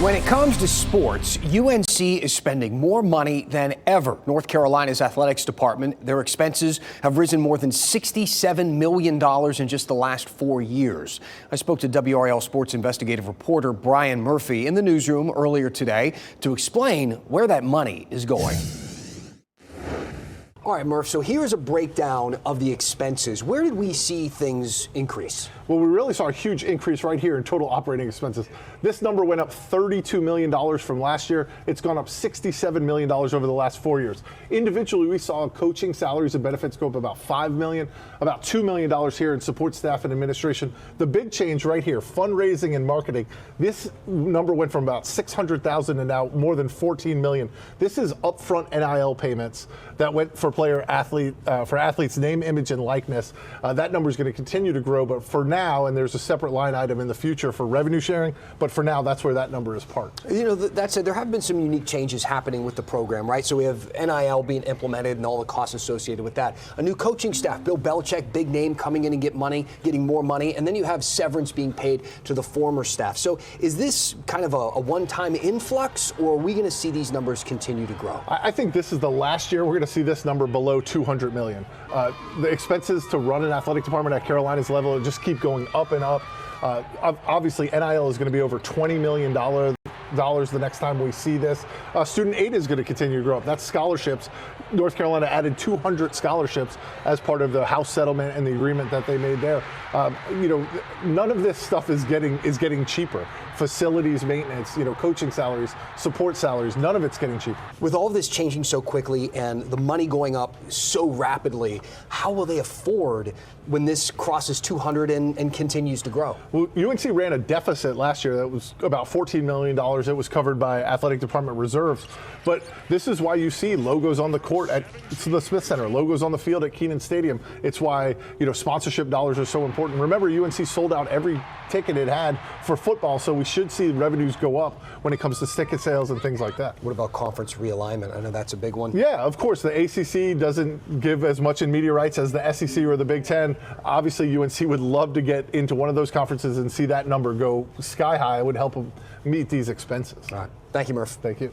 When it comes to sports, UNC is spending more money than ever. North Carolina's athletics department, their expenses have risen more than $67 million in just the last 4 years. I spoke to WRAL sports investigative reporter Brian Murphy in the newsroom earlier today to explain where that money is going. All right, Murph, so here's a breakdown of the expenses. Where did we see things increase? Well, we really saw a huge increase right here in total operating expenses. This number went up $32 million from last year. It's gone up $67 million over the last 4 years. Individually, we saw coaching salaries and benefits go up about $5 million, about $2 million here in support staff and administration. The big change right here, fundraising and marketing. This number went from about $600,000 to now more than $14 million. This is upfront NIL payments that went for for athletes' name, image, and likeness. That number is going to continue to grow, but for now, and there's a separate line item in the future for revenue sharing, but for now, that's where that number is parked. You know, that said, there have been some unique changes happening with the program, right? So we have NIL being implemented and all the costs associated with that. A new coaching staff, Bill Belichick, big name, coming in and getting more money, and then you have severance being paid to the former staff. So is this kind of a one-time influx, or are we going to see these numbers continue to grow? I think this is the last year we're going to see this number below $200 million. The expenses to run an athletic department at Carolina's level just keep going up and up. Obviously, NIL is going to be over $20 million the next time we see this. Student aid is going to continue to grow up. That's scholarships. North Carolina added 200 scholarships as part of the House settlement and the agreement that they made there. None of this stuff is getting cheaper. Facilities maintenance, coaching salaries, support salaries, none of it's getting cheaper. With all of this changing so quickly and the money going up so rapidly, how will they afford when this crosses 200 and continues to grow? Well, UNC ran a deficit last year that was about $14 million. It was covered by athletic department reserves. But this is why you see logos on the court at the Smith Center, logos on the field at Kenan Stadium. It's why, sponsorship dollars are so important. Remember, UNC sold out every ticket it had for football, so we should see revenues go up when it comes to ticket sales and things like that. What about conference realignment? I know that's a big one. Yeah, of course. The ACC doesn't give as much in media rights as the SEC or the Big Ten. Obviously, UNC would love to get into one of those conferences and see that number go sky high. It would help them meet these expenses. All right. Thank you, Murph. Thank you.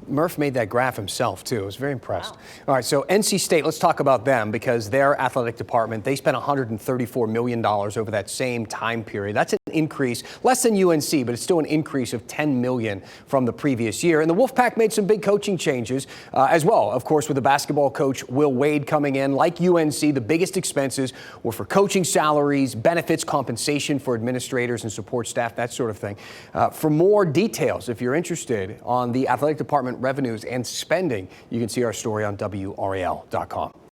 Murph made that graph himself, too. I was very impressed. Wow. All right, so NC State, let's talk about them because their athletic department, they spent $134 million over that same time period. That's an increase, less than UNC, but it's still an increase of $10 million from the previous year. And the Wolfpack made some big coaching changes as well. Of course, with the basketball coach Will Wade coming in, like UNC, the biggest expenses were for coaching salaries, benefits, compensation for administrators and support staff, that sort of thing. For more details, if you're interested on the athletic department revenues and spending, you can see our story on WRAL.com.